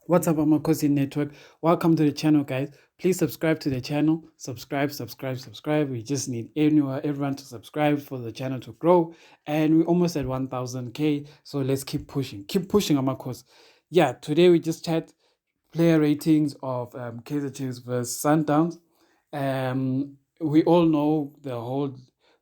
What's up, Amakhosi Network? Welcome to the channel, guys. Please subscribe to the channel. Subscribe. We just need everyone to subscribe for the channel to grow. And we're almost at 1000K. So let's keep pushing. Keep pushing, Amakhosi. Yeah, today we just chat player ratings of Kaizer Chiefs versus Sundowns. We all know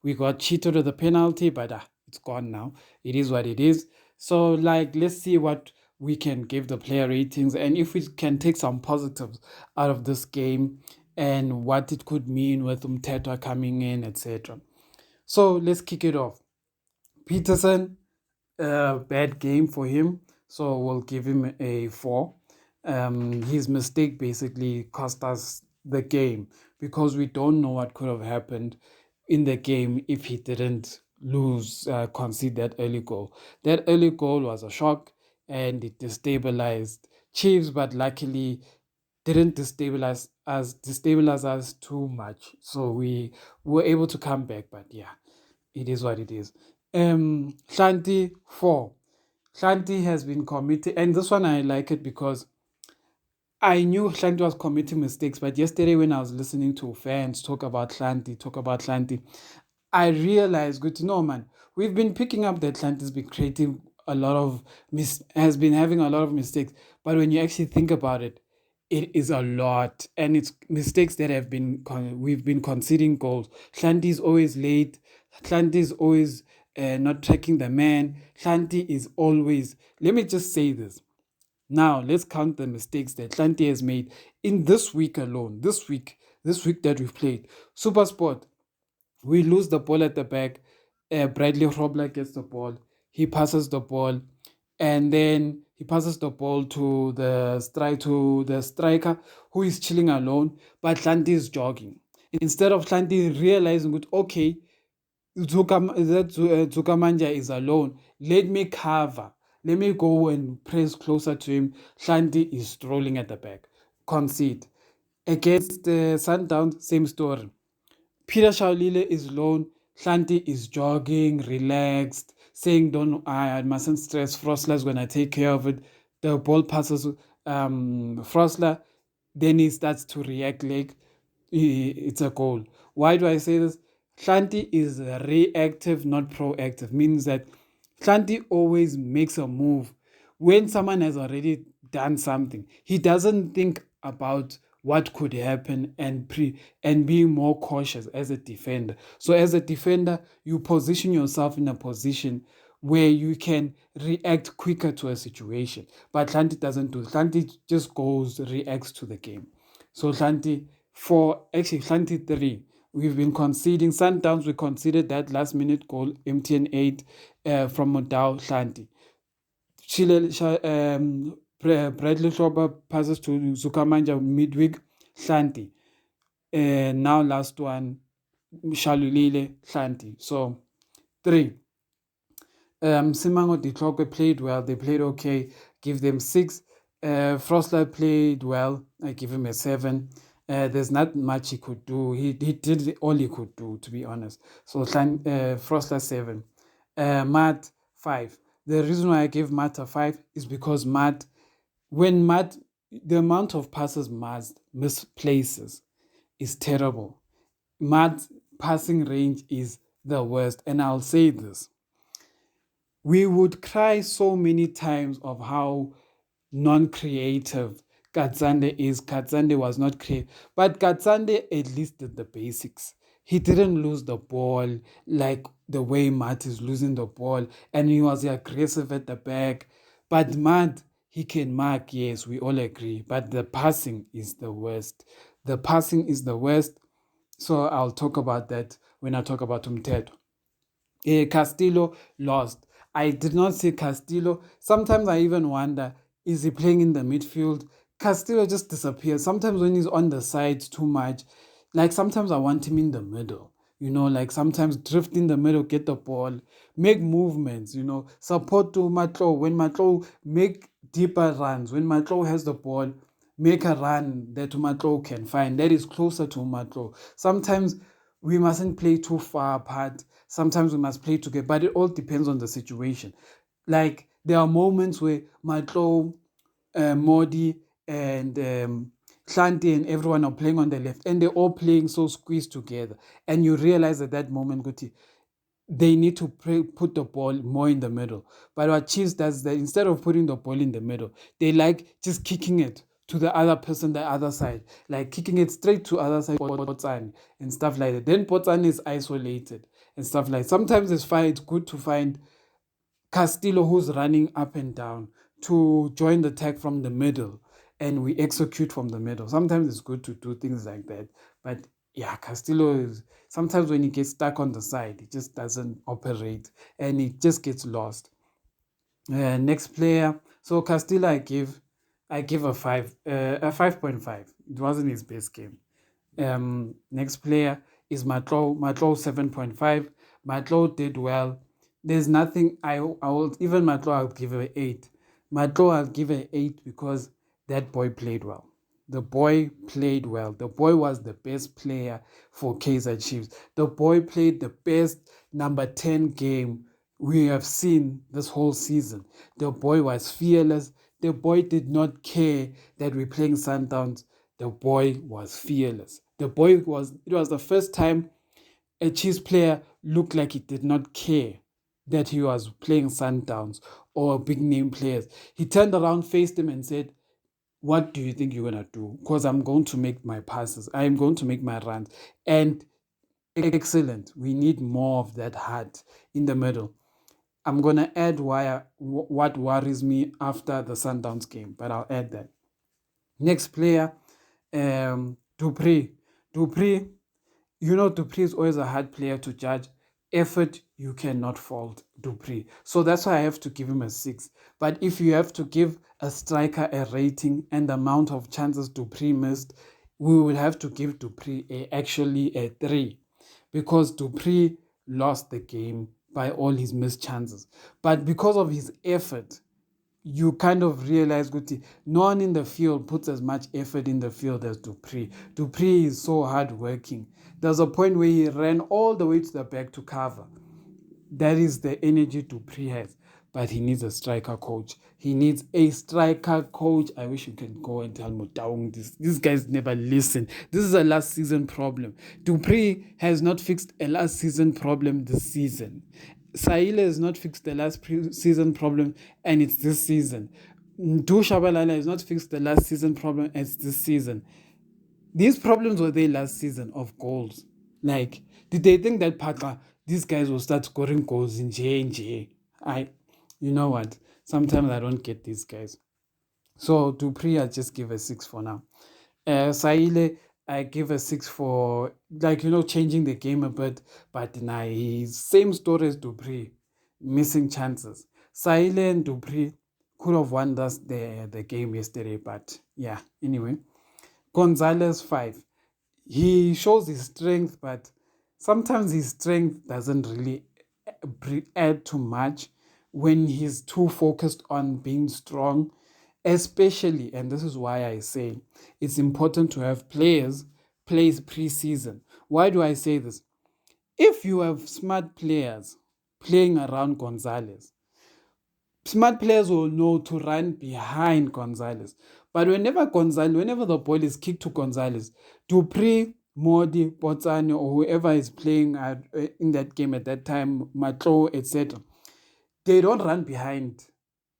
we got cheated with the penalty, but it's gone now. It is what it is. So, let's see what we can give the player ratings and if we can take some positives out of this game and what it could mean with Umthetwa coming in, etc. So, let's kick it off. Peterson, bad game for him, so we'll give him a 4. His mistake basically cost us the game because we don't know what could have happened in the game if he didn't concede that early goal. That early goal was a shock and it destabilized Chiefs, but luckily didn't destabilize us too much. So we were able to come back, but yeah, it is what it is. Shanti 4. Shanti has been committed, and this one I like it because I knew Shanti was committing mistakes, but yesterday when I was listening to fans talk about Shanti, I realized, good to know, man, we've been picking up that Shanti's been creating a lot of has been having a lot of mistakes, but when you actually think about it, it is a lot, and it's mistakes that we've been conceding goals. Shanti is always late. Shanti is always not tracking the man. Shanti is always. Let me just say this. Now let's count the mistakes that Shanti has made in this week alone. This week that we've played. Super Sport. We lose the ball at the back. Bradley Robler gets the ball. He passes the ball, and then he passes the ball to the striker who is chilling alone. But Shanti is jogging. Instead of Shanti realizing that okay, Zukamanja is alone. Let me cover. Let me go and press closer to him. Shanti is strolling at the back. Concede. Against the Sundowns, same story. Peter Shaulile is lone. Shanti is jogging, relaxed, saying, "Don't I mustn't stress. Frostler's gonna take care of it." The ball passes Frostler, then he starts to react like it's a goal. Why do I say this? Shanti is reactive, not proactive. Means that Shanti always makes a move when someone has already done something. He doesn't think about what could happen and being more cautious as a defender. So as a defender, you position yourself in a position where you can react quicker to a situation. But Shanti doesn't do. Shanti just goes, reacts to the game. So Shanti 3. We've been conceding. Sundowns, we conceded that last minute goal, MTN 8 from Modao Shanti. Bradley Shoba passes to Zukamanja midweek, Shanti. Now last one, Shalulile, Shanti. So 3. Simango Ditlokwe played well. They played okay. Give them 6. Frostler played well. I give him a 7. There's not much he could do. He did all he could do, to be honest. So Frostler 7. Matt 5. The reason why I gave Matt a 5 is because the amount of passes Matt misplaces is terrible. Matt's passing range is the worst. And I'll say this. We would cry so many times of how non-creative Katsande is. Katsande was not creative. But Katsande at least did the basics. He didn't lose the ball like the way Matt is losing the ball. And he was aggressive at the back. But Matt, he can mark, yes, we all agree. But the passing is the worst. The passing is the worst. So I'll talk about that when I talk about Umthetwa. Castillo lost. I did not see Castillo. Sometimes I even wonder, is he playing in the midfield? Castillo just disappears. Sometimes when he's on the sides too much, like sometimes I want him in the middle. Like sometimes drift in the middle, get the ball, make movements, support to Matlo. When Matlo make deeper runs, when Matlo has the ball, make a run that Matlo can find. That is closer to Matlo. Sometimes we mustn't play too far apart. Sometimes we must play together, but it all depends on the situation. Like there are moments where Matlo Modi and Shanti and everyone are playing on the left, and they're all playing so squeezed together. And you realize at that moment, Guti, they need to put the ball more in the middle. But what Chiefs does is that instead of putting the ball in the middle, they like just kicking it to the other person, the other side, like kicking it straight to other side, Botsani and stuff like that. Then Botsani is isolated and stuff like that. Sometimes it's fine, it's good to find Castillo who's running up and down to join the attack from the middle, and we execute from the middle. Sometimes it's good to do things like that. But yeah, Castillo is sometimes when he gets stuck on the side, he just doesn't operate and he just gets lost. Next player. So Castillo I give a 5.5. It wasn't his best game. Next player is Matlo. Matlo 7.5. Matlo did well. There's nothing I will even Matlo I'll give an 8. Matlo I'll give an 8 because that boy played well. The boy played well. The boy was the best player for Kaizer Chiefs. The boy played the best number 10 game we have seen this whole season. The boy was fearless. The boy did not care that we're playing Sundowns. The boy was fearless. It was the first time a Chiefs player looked like he did not care that he was playing Sundowns or big name players. He turned around, faced him, and said, "What do you think you're gonna do? Because I'm going to make my passes. I'm going to make my runs." And excellent. We need more of that heart in the middle. I'm gonna add what worries me after the Sundowns game, but I'll add that. Next player, Dupree. Dupree, Dupree is always a hard player to judge. Effort, you cannot fault Dupree. So that's why I have to give him a 6. But if you have to give a striker a rating and the amount of chances Dupree missed, we will have to give Dupree actually a 3. Because Dupree lost the game by all his missed chances. But because of his effort, you kind of realize, Guti, no one in the field puts as much effort in the field as Dupree. Dupree is so hardworking. There's a point where he ran all the way to the back to cover. That is the energy Dupree has. But he needs a striker coach. He needs a striker coach. I wish you can go and tell Motaung this. These guys never listen. This is a last season problem. Dupree has not fixed a last season problem this season. Saile has not fixed the last season problem, and it's this season. Du Shabalala has not fixed the last season problem, and it's this season. These problems were there last season of goals. Like, did they think that these guys will start scoring goals in J? You know what? Sometimes I don't get these guys. So Dupree, I just give a 6 for now. Saile, I give a 6 for changing the game a bit, but nah, he's same story as Dupree, missing chances. Saile and Dupree could have won us the game yesterday, but yeah. Anyway, Gonzalez 5. He shows his strength, but sometimes his strength doesn't really add too much when he's too focused on being strong, especially, and this is why I say it's important to have players play pre-season. Why do I say this? If you have smart players playing around Gonzalez, smart players will know to run behind Gonzalez. But whenever the ball is kicked to Gonzalez, Dupree, Modi, Botsani, or whoever is playing in that game at that time, Matlo, etc., they don't run behind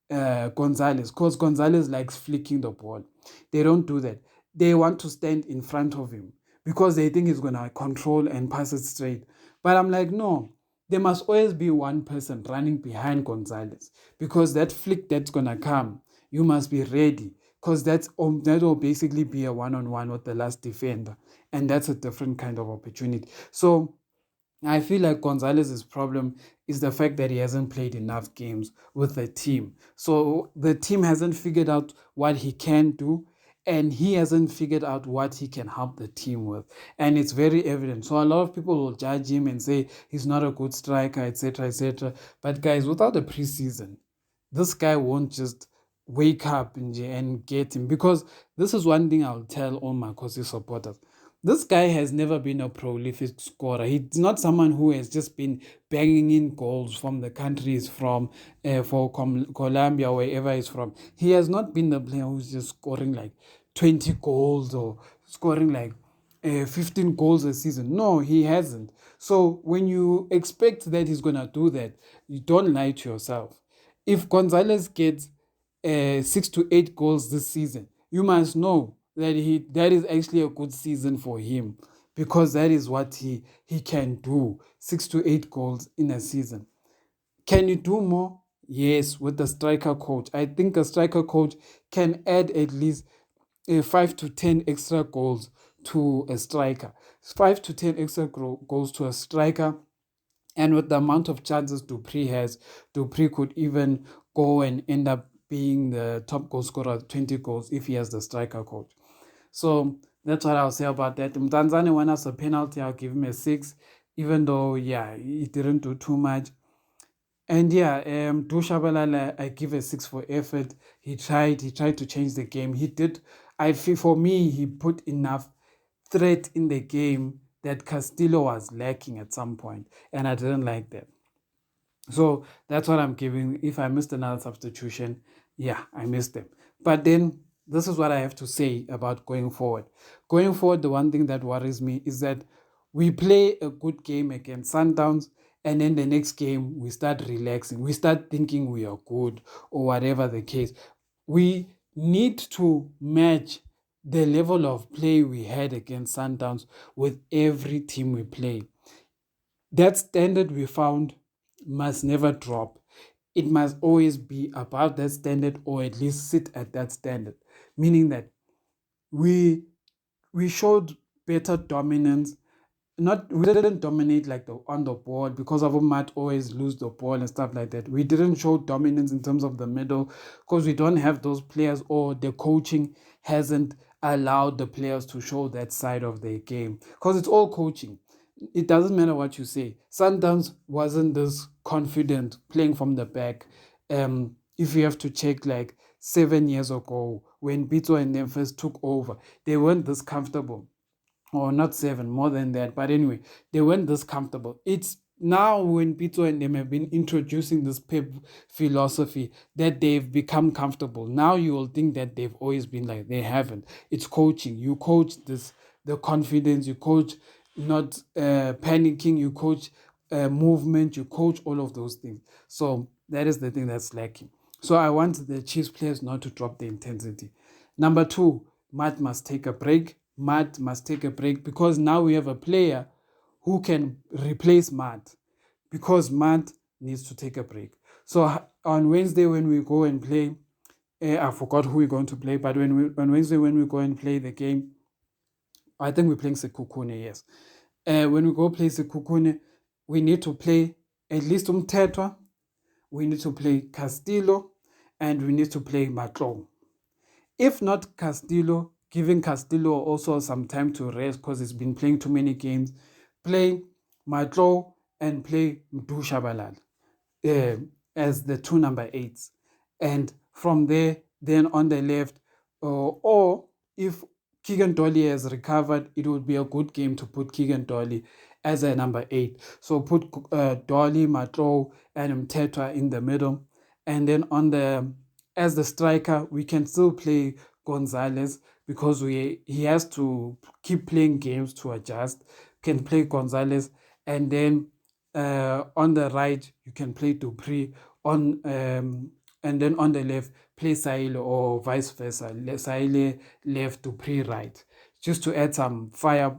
Gonzalez because Gonzalez likes flicking the ball. They don't do that. They want to stand in front of him because they think he's going to control and pass it straight. But I'm like, no, there must always be one person running behind Gonzalez because that flick that's going to come, you must be ready because that will basically be a one-on-one with the last defender. And that's a different kind of opportunity. So I feel like Gonzalez's problem is the fact that he hasn't played enough games with the team. So the team hasn't figured out what he can do, and he hasn't figured out what he can help the team with. And it's very evident. So a lot of people will judge him and say he's not a good striker, etc., etc. But guys, without the preseason, this guy won't just wake up and get him. Because this is one thing I'll tell all my Amakhosi supporters. This guy has never been a prolific scorer. He's not someone who has just been banging in goals from the country he's from, Colombia, wherever he's from. He has not been the player who's just scoring like 20 goals or scoring like 15 goals a season. No, he hasn't. So when you expect that he's going to do that, you don't lie to yourself. If Gonzalez gets 6 to 8 goals this season, you must know that is actually a good season for him, because that is what he can do. 6 to 8 goals in a season. Can you do more? Yes, with the striker coach. I think a striker coach can add at least 5 to 10 extra goals to a striker. 5 to 10 extra goals to a striker. And with the amount of chances Dupree has, Dupree could even go and end up being the top goal scorer, 20 goals, if he has the striker coach. So that's what I'll say about that. Mtanzane won us a penalty. I'll give him a 6, even though, yeah, he didn't do too much. And yeah, Dushabalala, I give a 6 for effort. He tried to change the game. He did. I feel, for me, he put enough threat in the game that Castillo was lacking at some point, and I didn't like that. So that's what I'm giving. If I missed another substitution, yeah, I missed them. But then this is what I have to say about going forward. Going forward, the one thing that worries me is that we play a good game against Sundowns, and then the next game we start relaxing. We start thinking we are good, or whatever the case. We need to match the level of play we had against Sundowns with every team we play. That standard we found must never drop. It must always be above that standard, or at least sit at that standard. Meaning that we we showed better dominance. Not We didn't dominate like on the ball, because of might always lose the ball and stuff like that. We didn't show dominance in terms of the middle, because we don't have those players, or the coaching hasn't allowed the players to show that side of their game, because it's all coaching. It doesn't matter what you say. Sundowns wasn't this confident playing from the back. If you have to check like 7 years ago when Bito and them first took over, they weren't this comfortable. Or not 7, more than that. But anyway, they weren't this comfortable. It's now when Pito and them have been introducing this pep philosophy that they've become comfortable. Now you will think that they've always been like. They haven't. It's coaching. You coach the confidence. You coach not panicking. You coach movement. You coach all of those things. So that is the thing that's lacking. So I want the Chiefs players not to drop the intensity. Number 2, Matt must take a break. Matt must take a break, because now we have a player who can replace Matt, because Matt needs to take a break. So on Wednesday when we go and play, I forgot who we're going to play, but on Wednesday when we go and play the game, I think we're playing Sekukune, yes. When we go play Sekukune, we need to play at least Umtetwa, we need to play Castillo, and we need to play Matlo. If not Castillo, giving Castillo also some time to rest, because he's been playing too many games, play Matlo and play Mdu Shabalal as the 2 number 8s. And from there, then on the left, or if Keegan Dolly has recovered, it would be a good game to put Keegan Dolly as a number 8. So put Dolly, Matlo, and Mtetwa in the middle. And then as the striker, we can still play Gonzalez, because he has to keep playing games to adjust. Can play Gonzalez, and then on the right you can play Dupree and then on the left play Saile, or vice versa. Saile left, Dupree right, just to add some fire,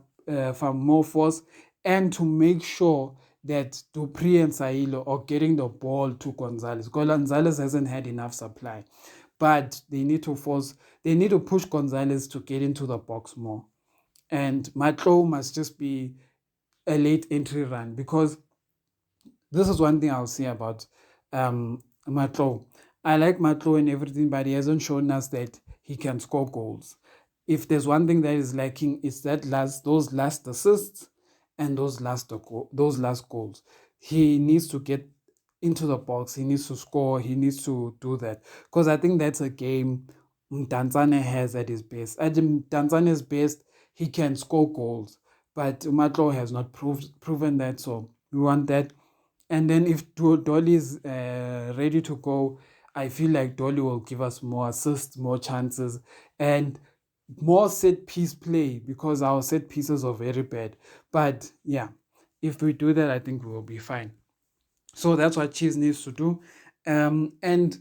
some more force, and to make sure that Dupree and Sailo are getting the ball to Gonzalez. Gonzalez hasn't had enough supply, but they need to push Gonzalez to get into the box more. And Matlo must just be a late entry run, because this is one thing I'll say about Matlo. I like Matlo and everything, but he hasn't shown us that he can score goals. If there's one thing that is lacking, it's those last assists and those last goals. He needs to get into the box. He needs to score. He needs to do that, because I think that's a game Tanzania has at his best. At Tanzania's best, he can score goals. But Matlo has not proven that, so we want that. And then if Dolly is ready to go, I feel like Dolly will give us more assists, more chances, and more set piece play because our set pieces are very bad. But yeah, if we do that, I think we will be fine. So that's what Chiefs needs to do. And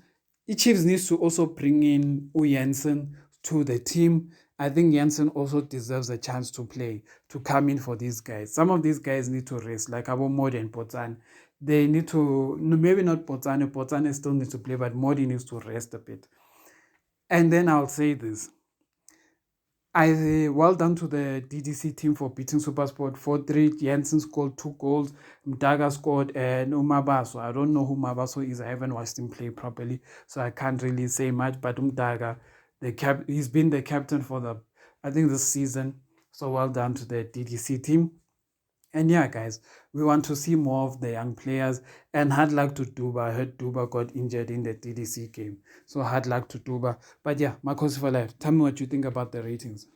Chiefs needs to also bring in Jansen to the team. I think Jansen also deserves a chance to play, to come in for these guys. Some of these guys need to rest, like Abo Modi and Potan. They need to, no, maybe not Potan. Potan still needs to play, but Modi needs to rest a bit. And then I'll say this. Well done to the DDC team for beating Supersport 4-3. Jensen scored 2 goals. Mdaga scored and Umabaso. I don't know who Mabaso is. I haven't watched him play properly, so I can't really say much. But Mdaga, he's been the captain for I think this season. So well done to the DDC team. And yeah, guys, we want to see more of the young players. And hard luck to Duba. I heard Duba got injured in the DDC game. So hard luck to Duba. But yeah, Amakhosi for life. Tell me what you think about the ratings.